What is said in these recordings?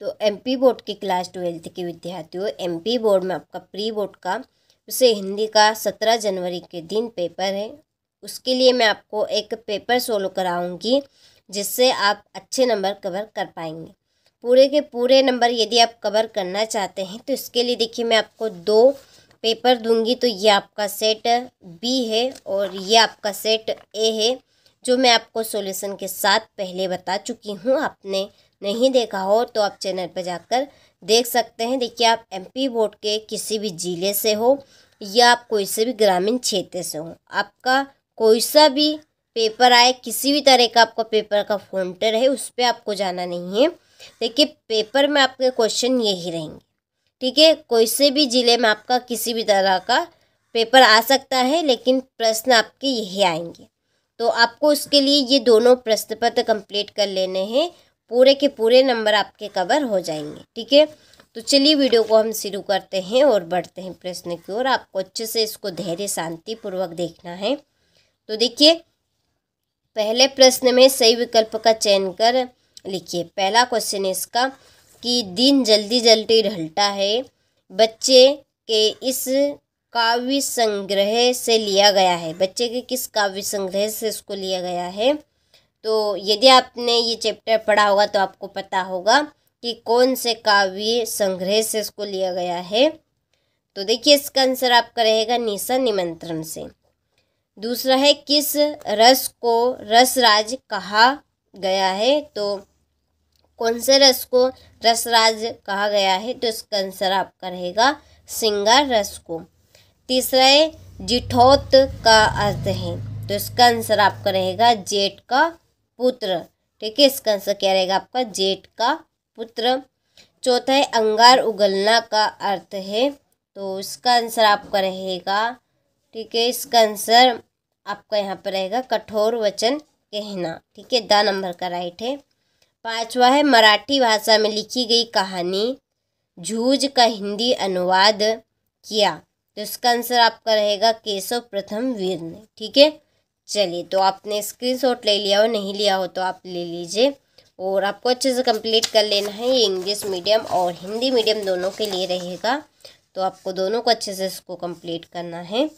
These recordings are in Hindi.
तो एमपी बोर्ड के क्लास 12th के विद्यार्थियों, एमपी बोर्ड में आपका प्री बोर्ड का उसे हिंदी का 17 जनवरी के दिन पेपर है। उसके लिए मैं आपको एक पेपर सोल्व कराऊंगी जिससे आप अच्छे नंबर कवर कर पाएंगे। पूरे के पूरे नंबर यदि आप कवर करना चाहते हैं तो इसके लिए देखिए मैं आपको 2 पेपर दूंगी। तो ये आपका सेट बी है और ये आपका सेट ए है, जो मैं आपको सॉल्यूशन के साथ पहले बता चुकी हूँ। आपने नहीं देखा हो तो आप चैनल पर जाकर देख सकते हैं। देखिए, आप एमपी बोर्ड के किसी भी जिले से हो या आप कोई से भी ग्रामीण क्षेत्र से हो, आपका कोई सा भी पेपर आए, किसी भी तरह का आपका पेपर का फॉन्टर है, उस पर आपको जाना नहीं है। देखिए, पेपर में आपके क्वेश्चन यही रहेंगे, ठीक है। कोई से भी जिले में आपका किसी भी तरह का पेपर आ सकता है, लेकिन प्रश्न आपके यही आएंगे। तो आपको उसके लिए ये दोनों प्रश्न पत्र कंप्लीट कर लेने हैं, पूरे के पूरे नंबर आपके कवर हो जाएंगे, ठीक है। तो चलिए वीडियो को हम शुरू करते हैं और बढ़ते हैं प्रश्न की ओर। आपको अच्छे से इसको धैर्य शांति पूर्वक देखना है। तो देखिए, पहले प्रश्न में सही विकल्प का चयन कर लिखिए। पहला क्वेश्चन है इसका कि दिन जल्दी जल्दी ढलता है बच्चे के इस काव्य संग्रह से लिया गया है। बच्चे के किस काव्य संग्रह से इसको लिया गया है? तो यदि आपने ये चैप्टर पढ़ा होगा तो आपको पता होगा कि कौन से काव्य संग्रह से इसको लिया गया है। तो देखिए, इसका आंसर आपका रहेगा निशा निमंत्रण से। दूसरा है, किस रस को रसराज कहा गया है? तो कौन से रस को रसराज कहा गया है? तो इसका आंसर आपका रहेगा श्रृंगार रस को। तीसरा है, जिठौत का अर्थ है? तो इसका आंसर आपका रहेगा जेठ का पुत्र, ठीक है। इसका आंसर क्या रहेगा आपका? जेठ का पुत्र। चौथा है, अंगार उगलना का अर्थ है? तो इसका आंसर आपका रहेगा, ठीक है, इसका आंसर आपका यहाँ पर रहेगा कठोर वचन कहना, ठीक है। द नंबर का राइट है। पांचवा है, मराठी भाषा में लिखी गई कहानी जूझ का हिंदी अनुवाद किया? तो इसका आंसर आपका रहेगा केशव प्रथम वीर ने, ठीक है। चलिए, तो आपने स्क्रीनशॉट ले लिया हो, नहीं लिया हो तो आप ले लीजिए और आपको अच्छे से कंप्लीट कर लेना है। ये इंग्लिश मीडियम और हिंदी मीडियम दोनों के लिए रहेगा, तो आपको दोनों को अच्छे से इसको कंप्लीट करना है।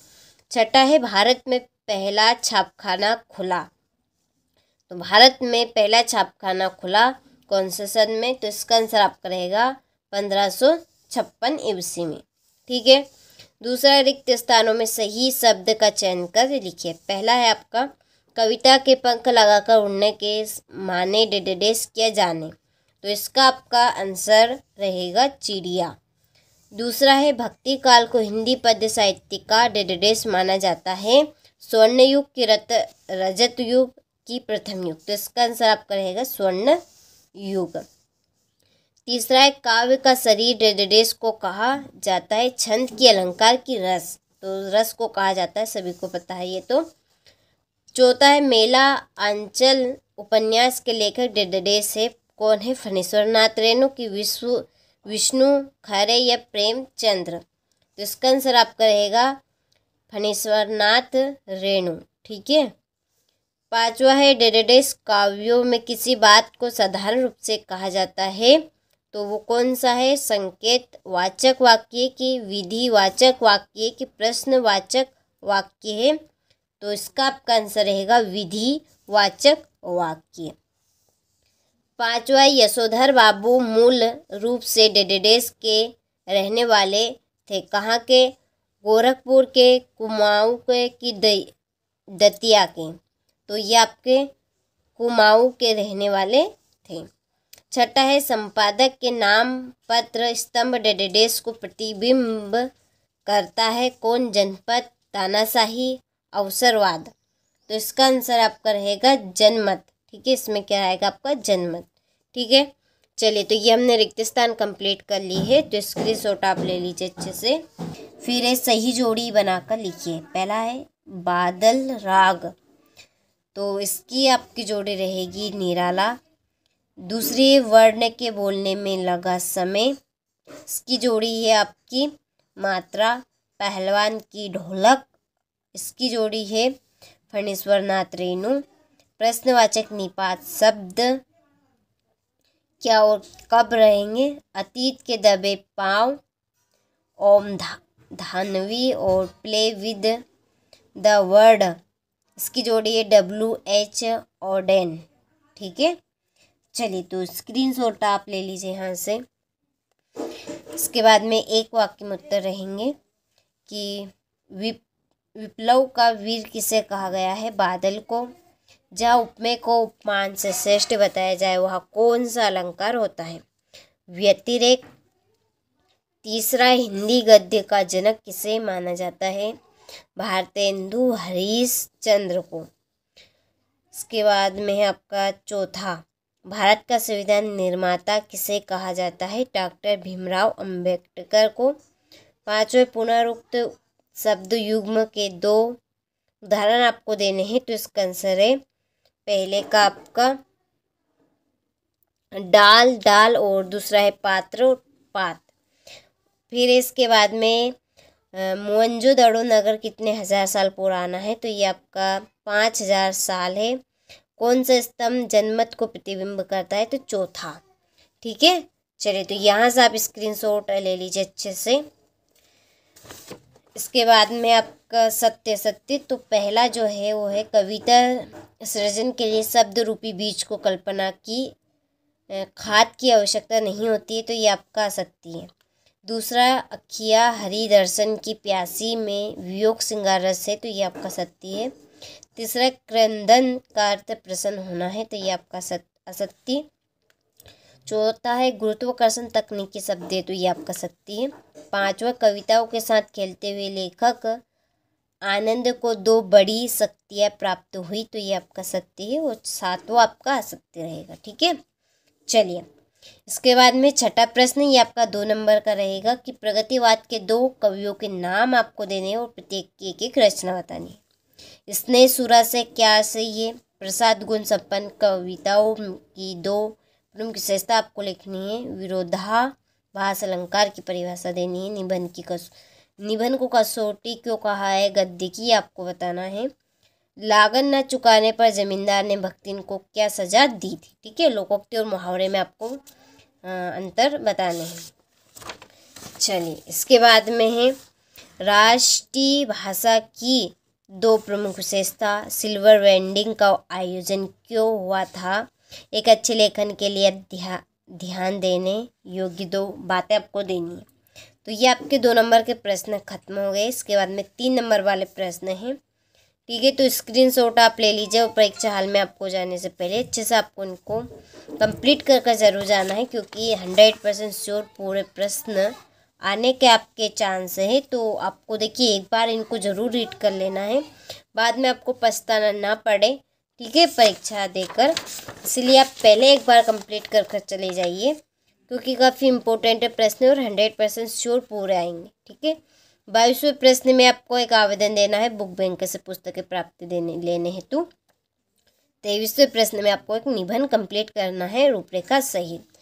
छठा है, भारत में पहला छापखाना खुला? तो भारत में पहला छापखाना खुला कौन से सन में? तो इसका आंसर आपका रहेगा 1556 ईस्वी में, ठीक है। दूसरा, रिक्त स्थानों में सही शब्द का चयन कर लिखिए। पहला है आपका, कविता के पंख लगाकर उड़ने के माने डेडेस किया जाने? तो इसका आपका आंसर रहेगा चिड़िया। दूसरा है, भक्ति काल को हिंदी पद्य साहित्य का डेडेस माना जाता है? स्वर्ण युग की रजत युग की प्रथम युग? तो इसका आंसर आपका रहेगा स्वर्ण युग। तीसरा है, काव्य का शरीर डेडेस को कहा जाता है? छंद की, अलंकार की, रस? तो रस को कहा जाता है, सभी को पता है ये तो। चौथा है, मेला आंचल उपन्यास के लेखक डेडेस है? कौन है? फणीश्वर नाथ रेणु की विष्णु खरे या प्रेमचंद्र? तो इसका आंसर आपका रहेगा फणीश्वर नाथ रेणु, ठीक है। पांचवा है, डेडेस काव्यों में किसी बात को साधारण रूप से कहा जाता है? तो वो कौन सा है? संकेत वाचक वाक्य की, विधि वाचक वाक्य की, प्रश्नवाचक वाक्य है? तो इसका आपका आंसर रहेगा विधि वाचक वाक्य। पांचवा, यशोधर बाबू मूल रूप से डेडेस के रहने वाले थे? कहाँ के? गोरखपुर के, कुमाऊं के कि दतिया के? तो ये आपके कुमाऊं के रहने वाले थे। छठा है, संपादक के नाम पत्र स्तंभ डेडेस को प्रतिबिंब करता है? कौन? जनपद, तानाशाही, अवसरवाद? तो इसका आंसर आपका रहेगा जनमत, ठीक है। इसमें क्या आएगा आपका? जनमत, ठीक है। चलिए, तो ये हमने रिक्त स्थान कंप्लीट कर ली है, तो स्क्रीनशॉट आप ले लीजिए अच्छे से। फिर ये सही जोड़ी बनाकर लिखिए। पहला है बादल राग, तो इसकी आपकी जोड़ी रहेगी निराला। दूसरी, वर्ण के बोलने में लगा समय, इसकी जोड़ी है आपकी मात्रा। पहलवान की ढोलक, इसकी जोड़ी है फणीश्वर नाथ रेणु। प्रश्नवाचक निपात शब्द, क्या और कब रहेंगे? अतीत के दबे पाँव, ओम धानवी और प्ले विद द वर्ड, इसकी जोड़ी है WH और डेन। ठीक है, चलिए तो स्क्रीनशॉट आप ले लीजिए यहाँ से। इसके बाद में एक वाक्य में उत्तर रहेंगे कि विप्लव का वीर किसे कहा गया है? बादल को। जहाँ उपमेय को उपमान से श्रेष्ठ बताया जाए वह कौन सा अलंकार होता है? व्यतिरेक। तीसरा, हिंदी गद्य का जनक किसे माना जाता है? भारतेंदु हरिश्चंद्र को। इसके बाद में है आपका चौथा, भारत का संविधान निर्माता किसे कहा जाता है? डॉक्टर भीमराव अंबेडकर को। पांचवें, पुनरुक्त शब्द युग्म के 2 उदाहरण आपको देने हैं, तो इसका आंसर है पहले का आपका डाल डाल और दूसरा है पात्र पात। फिर इसके बाद में मोहनजोदड़ो नगर कितने हजार साल पुराना है? तो ये आपका 5000 साल है। कौन सा स्तंभ जनमत को प्रतिबिंब करता है? तो चौथा। ठीक है, चलिए तो यहाँ से आप स्क्रीनशॉट ले लीजिए अच्छे से। इसके बाद में आपका सत्य सत्य, तो पहला जो है वो है कविता सृजन के लिए शब्द रूपी बीज को कल्पना की खाद की आवश्यकता नहीं होती है, तो ये आपका असत्य है। दूसरा, अखिया हरि दर्शन की प्यासी में वियोग श्रृंगार रस है, तो ये आपका सत्य है। तीसरा, क्रंदन का अर्थ प्रसन्न होना है, तो ये आपका असत्य। चौथा है गुरुत्वाकर्षण तकनीकी शब्द है, तो ये आपका सत्य है। पांचवा, कविताओं के साथ खेलते हुए लेखक आनंद को 2 बड़ी शक्तियाँ प्राप्त हुई, तो ये आपका सत्य है। और सातवां आपका असत्य रहेगा। ठीक है, चलिए इसके बाद में छठा प्रश्न, ये आपका 2 नंबर का रहेगा कि प्रगतिवाद के 2 कवियों के नाम आपको देने और प्रत्येक की एक रचना बतानी है। स्नेह सुरा से क्या सही है? प्रसाद गुण संपन्न कविताओं की 2 प्रमुख विशेषता आपको लिखनी है। विरोधाभास अलंकार की परिभाषा देनी है। निबंध को कसौटी क्यों कहा है? गद्य की आपको बताना है। लागन न चुकाने पर जमींदार ने भक्तिन को क्या सजा दी थी? ठीक है, लोकोक्ति और मुहावरे में आपको अंतर बताने हैं। चलिए इसके बाद में है राष्ट्रीय भाषा की 2 प्रमुख विशेषता। सिल्वर वेंडिंग का आयोजन क्यों हुआ था? एक अच्छे लेखन के लिए ध्यान देने योग्य 2 बातें आपको देनी है। तो ये आपके 2 नंबर के प्रश्न खत्म हो गए। इसके बाद में 3 नंबर वाले प्रश्न हैं। ठीक है, तो स्क्रीनशॉट आप ले लीजिए और परीक्षा हाल में आपको जाने से पहले अच्छे से आपको इनको कंप्लीट कर ज़रूर जाना है, क्योंकि 100% श्योर पूरे प्रश्न आने के आपके चांस है। तो आपको देखिए एक बार इनको ज़रूर रीड कर लेना है, बाद में आपको पछताना ना पड़े। ठीक है, परीक्षा देकर, इसलिए आप पहले एक बार कंप्लीट कर चले जाइए, क्योंकि काफ़ी इंपॉर्टेंट प्रश्न और 100% श्योर पूरे आएंगे। ठीक है, 22वें प्रश्न में आपको एक आवेदन देना है बुक बैंक से पुस्तकें प्राप्ति लेने हेतु। 23वें प्रश्न में आपको एक निबंध कंप्लीट करना है रूपरेखा सहित।